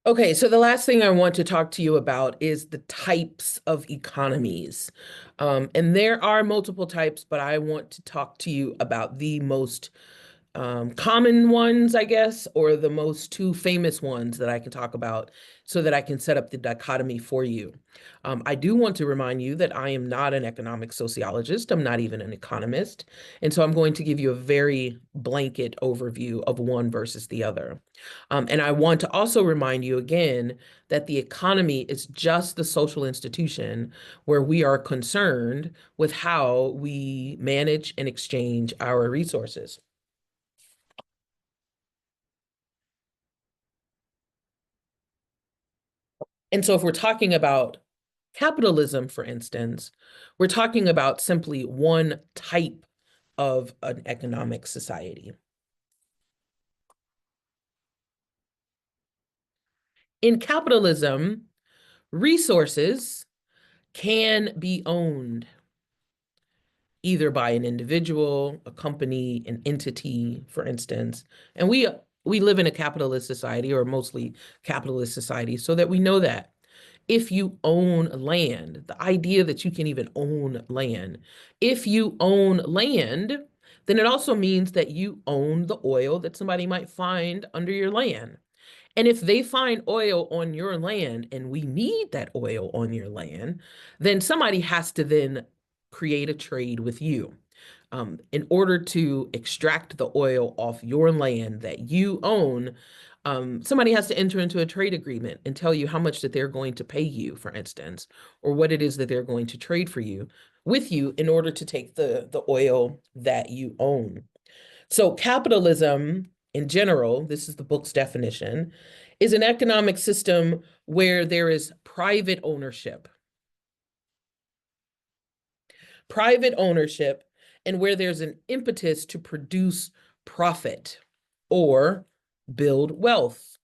Okay, so the last thing I want to talk to you about is the types of economies. And there are multiple types, but I want to talk to you about the most common ones, I guess, or the most two famous ones that I can talk about so that I can set up the dichotomy for you. I do want to remind you that I am not an economic sociologist. I'm not even an economist. And so I'm going to give you a very blanket overview of one versus the other. And I want to also remind you again that the economy is just the social institution where we are concerned with how we manage and exchange our resources. And so if we're talking about capitalism, for instance, we're talking about simply one type of an economic society. In capitalism, resources can be owned either by an individual, a company, an entity, for instance. And we live in a capitalist society, or mostly capitalist society, so that we know that if you own land, the idea that you can even own land, if you own land, then it also means that you own the oil that somebody might find under your land. And if they find oil on your land and we need that oil on your land, then somebody has to then create a trade with you. In order to extract the oil off your land that you own, somebody has to enter into a trade agreement and tell you how much that they're going to pay you, for instance, or what it is that they're going to trade for you with you in order to take the oil that you own. So capitalism in general, this is the book's definition, is an economic system where there is private ownership, and where there's an impetus to produce profit or build wealth.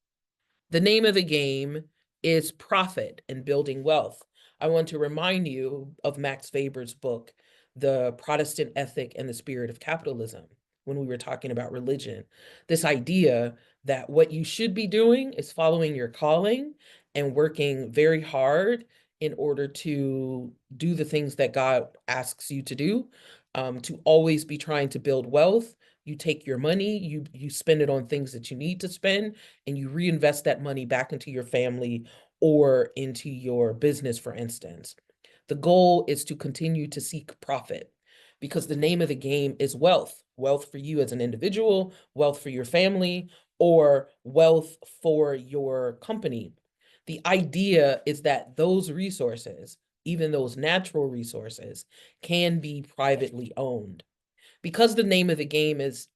The name of the game is profit and building wealth. I want to remind you of Max Weber's book, The Protestant Ethic and the Spirit of Capitalism, when we were talking about religion. This idea that what you should be doing is following your calling and working very hard in order to do the things that God asks you to do, to always be trying to build wealth. You take your money, you spend it on things that you need to spend, and you reinvest that money back into your family or into your business, for instance. The goal is to continue to seek profit because the name of the game is wealth. Wealth for you as an individual, wealth for your family, or wealth for your company. The idea is that those resources, even those natural resources, can be privately owned. Because the name of the game is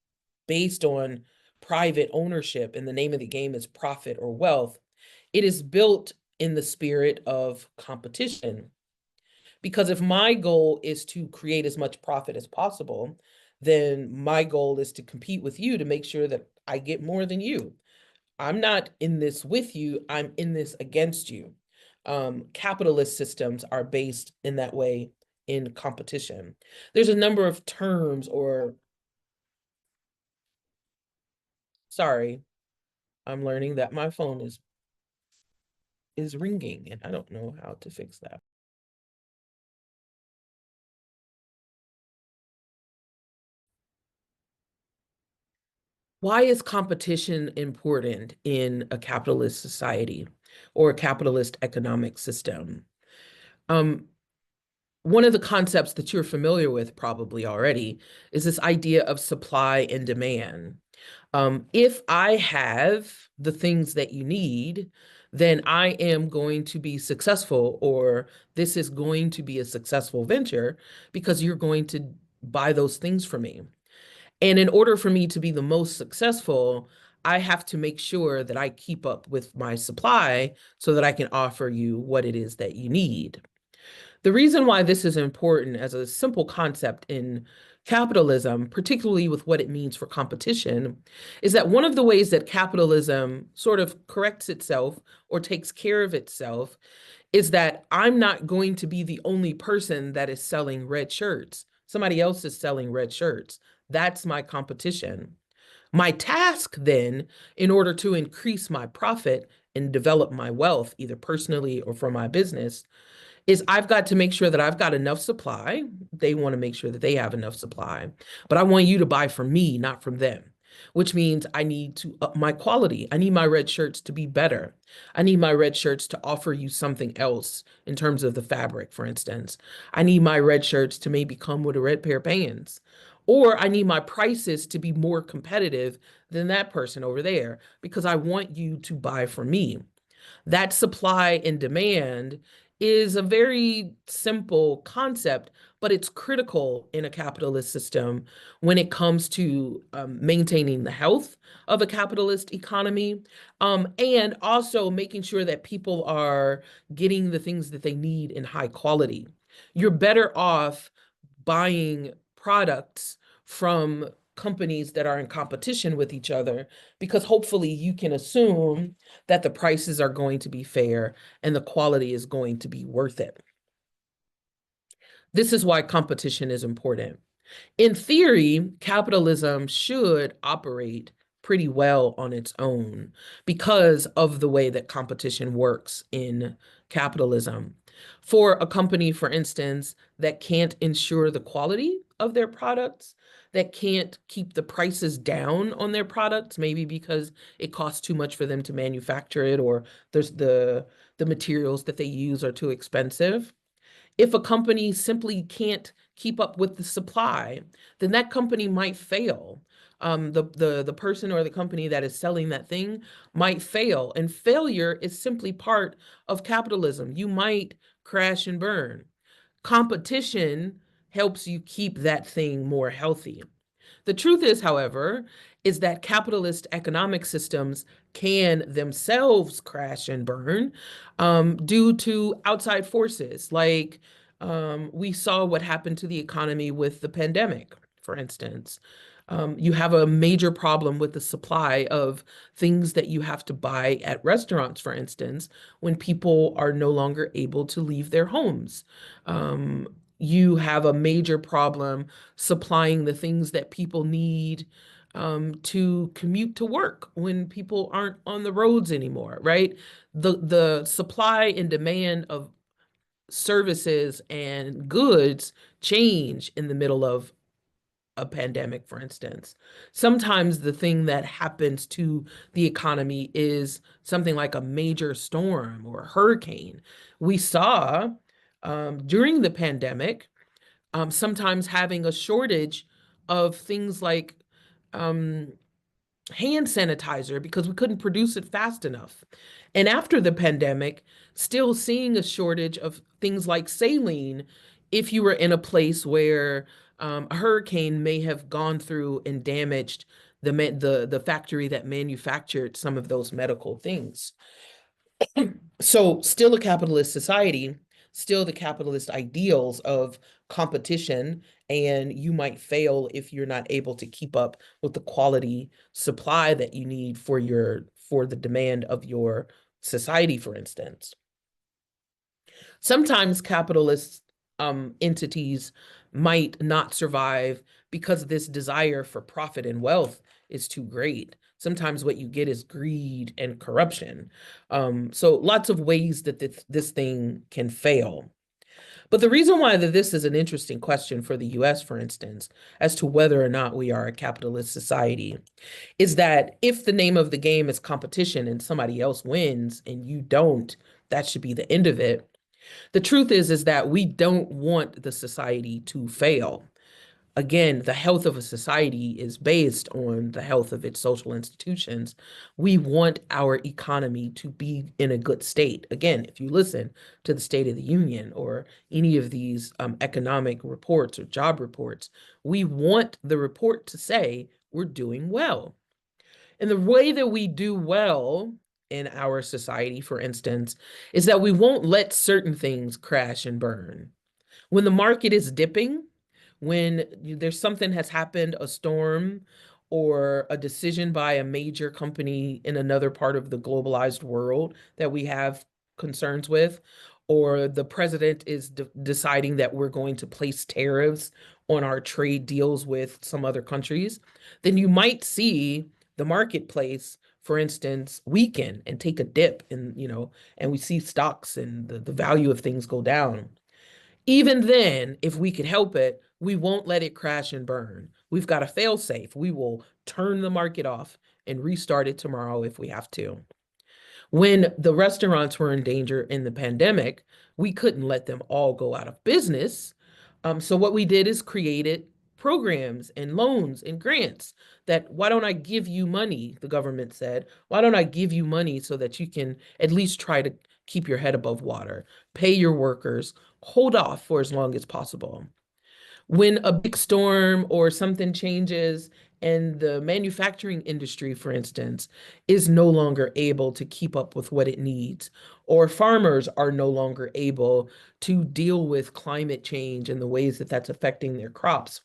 based on private ownership and the name of the game is profit or wealth, it is built in the spirit of competition. Because if my goal is to create as much profit as possible, then my goal is to compete with you to make sure that I get more than you. I'm not in this with you, I'm in this against you. Capitalist systems are based in that way in competition. There's a number of terms or, sorry, I'm learning that my phone is ringing and I don't know how to fix that. Why is competition important in a capitalist society or a capitalist economic system? Um, One of the concepts that you're familiar with probably already is this idea of supply and demand. If I have the things that you need, then I am going to be successful, or this is going to be a successful venture because you're going to buy those things from me. And in order for me to be the most successful, I have to make sure that I keep up with my supply so that I can offer you what it is that you need. The reason why this is important as a simple concept in capitalism, particularly with what it means for competition, is that one of the ways that capitalism sort of corrects itself or takes care of itself is that I'm not going to be the only person that is selling red shirts. Somebody else is selling red shirts. That's my competition. My task then, in order to increase my profit and develop my wealth, either personally or for my business, is I've got to make sure that I've got enough supply. They want to make sure that they have enough supply, but I want you to buy from me, not from them, which means I need to up my quality. I need my red shirts to be better. I need my red shirts to offer you something else in terms of the fabric, for instance. I need my red shirts to maybe come with a red pair of pants. Or I need my prices to be more competitive than that person over there because I want you to buy from me. That supply and demand is a very simple concept, but it's critical in a capitalist system when it comes to maintaining the health of a capitalist economy, and also making sure that people are getting the things that they need in high quality. You're better off buying products from companies that are in competition with each other because hopefully you can assume that the prices are going to be fair and the quality is going to be worth it. This is why competition is important. In theory, capitalism should operate pretty well on its own because of the way that competition works in capitalism. For a company, for instance, that can't ensure the quality of their products, that can't keep the prices down on their products, maybe because it costs too much for them to manufacture it or there's the materials that they use are too expensive. If a company simply can't keep up with the supply, then that company might fail. The person or the company that is selling that thing might fail, and failure is simply part of capitalism. You might crash and burn. Competition helps you keep that thing more healthy. The truth is, however, is that capitalist economic systems can themselves crash and burn due to outside forces. Like we saw what happened to the economy with the pandemic, for instance. You have a major problem with the supply of things that you have to buy at restaurants, for instance, when people are no longer able to leave their homes. You have a major problem supplying the things that people need to commute to work when people aren't on the roads anymore, right? The supply and demand of services and goods change in the middle of a pandemic, for instance. Sometimes the thing that happens to the economy is something like a major storm or a hurricane. We saw during the pandemic, sometimes having a shortage of things like um, hand sanitizer because we couldn't produce it fast enough. And after the pandemic, still seeing a shortage of things like saline if you were in a place where a hurricane may have gone through and damaged the factory that manufactured some of those medical things. So still a capitalist society, still the capitalist ideals of competition, and you might fail if you're not able to keep up with the quality supply that you need for the demand of your society, for instance. Sometimes capitalist entities might not survive because this desire for profit and wealth is too great. Sometimes what you get is greed and corruption. So lots of ways that this thing can fail. But the reason why that this is an interesting question for the US, for instance, as to whether or not we are a capitalist society, is that if the name of the game is competition and somebody else wins and you don't, that should be the end of it. The truth is that we don't want the society to fail. Again, the health of a society is based on the health of its social institutions. We want our economy to be in a good state. Again, if you listen to the State of the Union or any of these economic reports or job reports, we want the report to say we're doing well. And the way that we do well in our society, for instance, is that we won't let certain things crash and burn. When the market is dipping, when there's something has happened, a storm or a decision by a major company in another part of the globalized world that we have concerns with, or the president is deciding that we're going to place tariffs on our trade deals with some other countries, then you might see the marketplace, for instance, weaken and take a dip and we see stocks and the value of things go down. Even then, if we could help it, we won't let it crash and burn. We've got a fail safe. We will turn the market off and restart it tomorrow if we have to. When the restaurants were in danger in the pandemic, we couldn't let them all go out of business. So what we did is created programs and loans and grants that, why don't I give you money, the government said, why don't I give you money so that you can at least try to keep your head above water, pay your workers, hold off for as long as possible. When a big storm or something changes and the manufacturing industry, for instance, is no longer able to keep up with what it needs, or farmers are no longer able to deal with climate change and the ways that that's affecting their crops,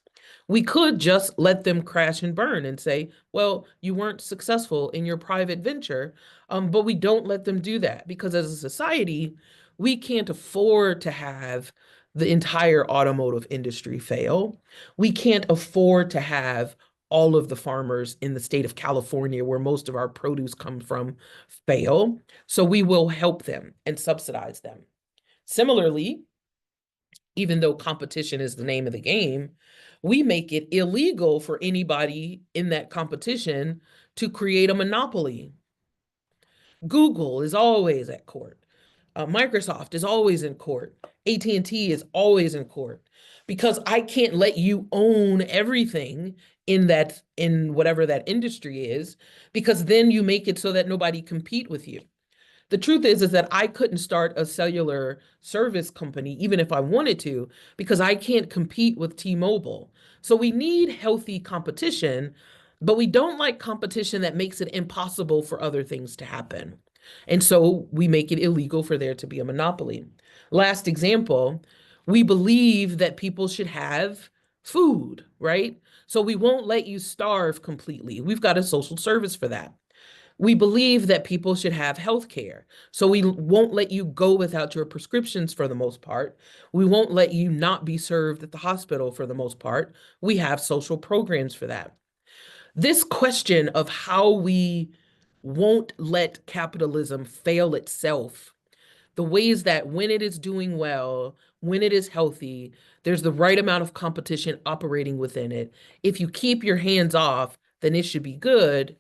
we could just let them crash and burn and say, well, you weren't successful in your private venture, but we don't let them do that because as a society, we can't afford to have the entire automotive industry fail. We can't afford to have all of the farmers in the state of California, where most of our produce comes from, fail. So we will help them and subsidize them. Similarly, even though competition is the name of the game, we make it illegal for anybody in that competition to create a monopoly. Google is always at court. Microsoft is always in court. AT&T is always in court because I can't let you own everything in whatever that industry is, because then you make it so that nobody compete with you. The truth is that I couldn't start a cellular service company even if I wanted to, because I can't compete with T-Mobile. So we need healthy competition, but we don't like competition that makes it impossible for other things to happen. And so we make it illegal for there to be a monopoly. Last example, we believe that people should have food, right? So we won't let you starve completely. We've got a social service for that. We believe that people should have health care. So we won't let you go without your prescriptions for the most part. We won't let you not be served at the hospital for the most part. We have social programs for that. This question of how we won't let capitalism fail itself, the ways that when it is doing well, when it is healthy, there's the right amount of competition operating within it. If you keep your hands off, then it should be good.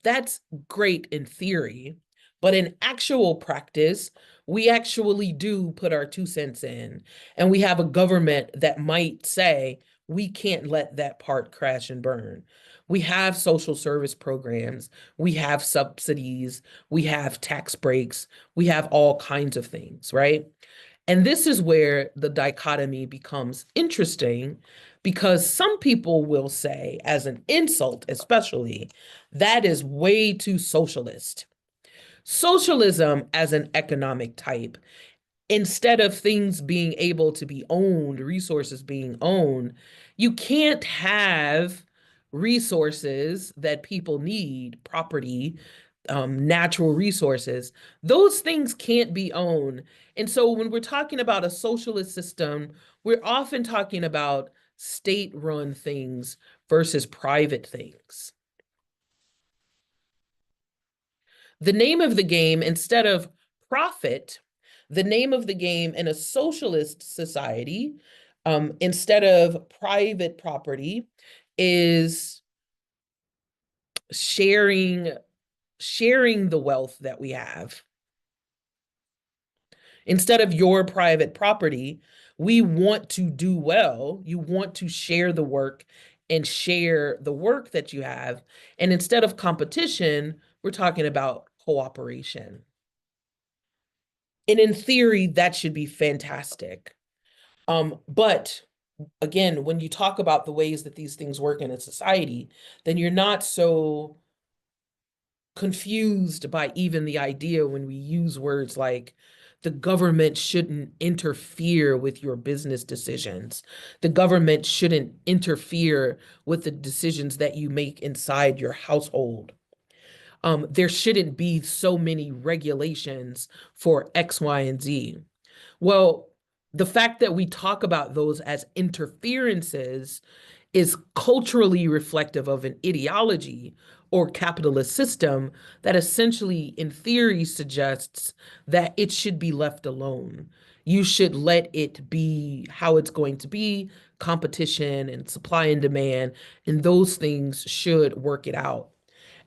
That's great in theory, but in actual practice, we actually do put our 2 cents in, and we have a government that might say, we can't let that part crash and burn. We have social service programs, we have subsidies, we have tax breaks, we have all kinds of things, right? And this is where the dichotomy becomes interesting, because some people will say, as an insult especially, that is way too socialist. Socialism as an economic type, instead of things being able to be owned, resources being owned, you can't have resources that people need, property, natural resources. Those things can't be owned. And so when we're talking about a socialist system, we're often talking about state-run things versus private things. The name of the game, instead of profit, the name of the game in a socialist society, instead of private property, is sharing the wealth that we have. Instead of your private property, we want to do well. You want to share the work and share the work that you have. And instead of competition, we're talking about cooperation. And in theory, that should be fantastic. But again, when you talk about the ways that these things work in a society, then you're not so confused by even the idea when we use words like the government shouldn't interfere with your business decisions. The government shouldn't interfere with the decisions that you make inside your household. There shouldn't be so many regulations for X, Y, and Z. Well, the fact that we talk about those as interferences is culturally reflective of an ideology or capitalist system that essentially, in theory, suggests that it should be left alone. You should let it be how it's going to be, competition and supply and demand, and those things should work it out.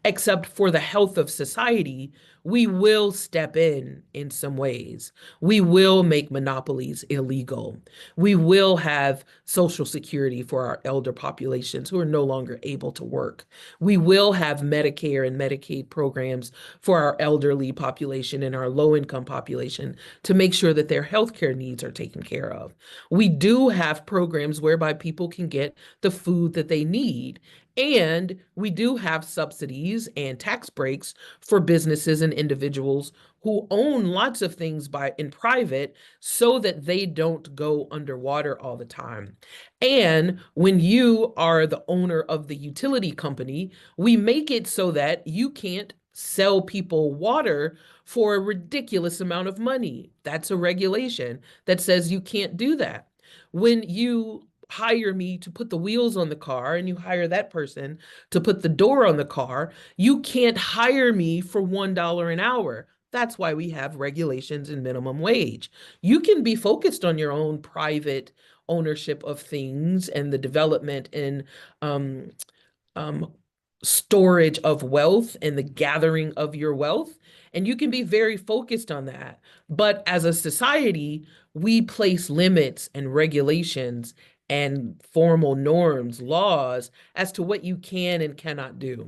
Except for the health of society, we will step in some ways. We will make monopolies illegal. We will have social security for our elder populations who are no longer able to work. We will have Medicare and Medicaid programs for our elderly population and our low income population to make sure that their healthcare needs are taken care of. We do have programs whereby people can get the food that they need. And we do have subsidies and tax breaks for businesses and individuals who own lots of things in private so that they don't go underwater all the time. And when you are the owner of the utility company, we make it so that you can't sell people water for a ridiculous amount of money. That's a regulation that says you can't do that. When you hire me to put the wheels on the car and you hire that person to put the door on the car, you can't hire me for $1 an hour. That's why we have regulations and minimum wage. You can be focused on your own private ownership of things and the development and um, um, storage of wealth and the gathering of your wealth. And you can be very focused on that. But as a society, we place limits and regulations and formal norms, laws as to what you can and cannot do.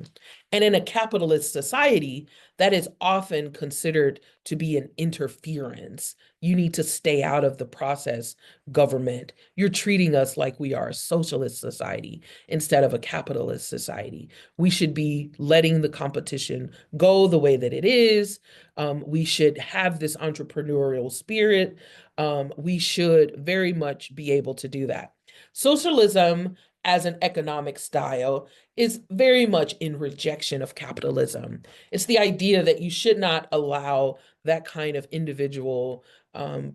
And in a capitalist society, that is often considered to be an interference. You need to stay out of the process, government. You're treating us like we are a socialist society instead of a capitalist society. We should be letting the competition go the way that it is. We should have this entrepreneurial spirit. We should very much be able to do that. Socialism as an economic style is very much in rejection of capitalism. It's the idea that you should not allow that kind of individual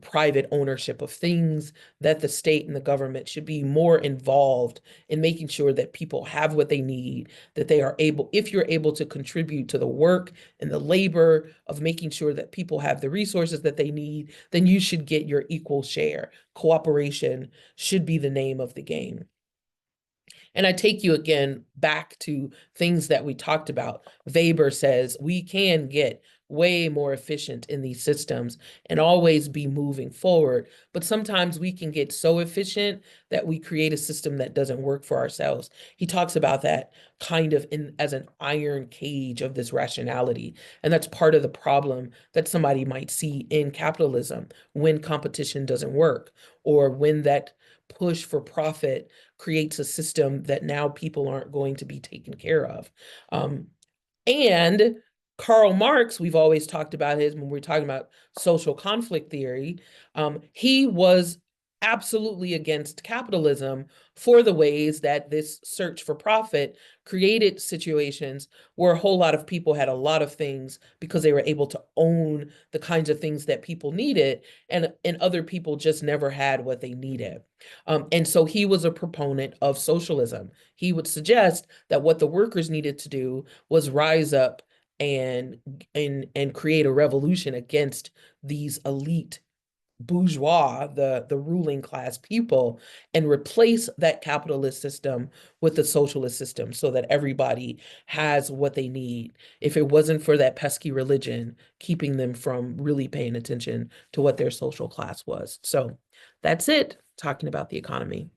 private ownership of things, that the state and the government should be more involved in making sure that people have what they need, that they are able, if you're able to contribute to the work and the labor of making sure that people have the resources that they need, then you should get your equal share. Cooperation should be the name of the game. And I take you again back to things that we talked about. Weber says we can get way more efficient in these systems and always be moving forward. But sometimes we can get so efficient that we create a system that doesn't work for ourselves. He talks about that kind of as an iron cage of this rationality. And that's part of the problem that somebody might see in capitalism when competition doesn't work, or when that push for profit creates a system that now people aren't going to be taken care of. And Karl Marx, we've always talked about his when we're talking about social conflict theory. He was absolutely against capitalism for the ways that this search for profit created situations where a whole lot of people had a lot of things because they were able to own the kinds of things that people needed, and other people just never had what they needed. And so he was a proponent of socialism. He would suggest that what the workers needed to do was rise up and create a revolution against these elite bourgeois, the ruling class people, and replace that capitalist system with the socialist system so that everybody has what they need. If it wasn't for that pesky religion keeping them from really paying attention to what their social class was. So that's it, talking about the economy.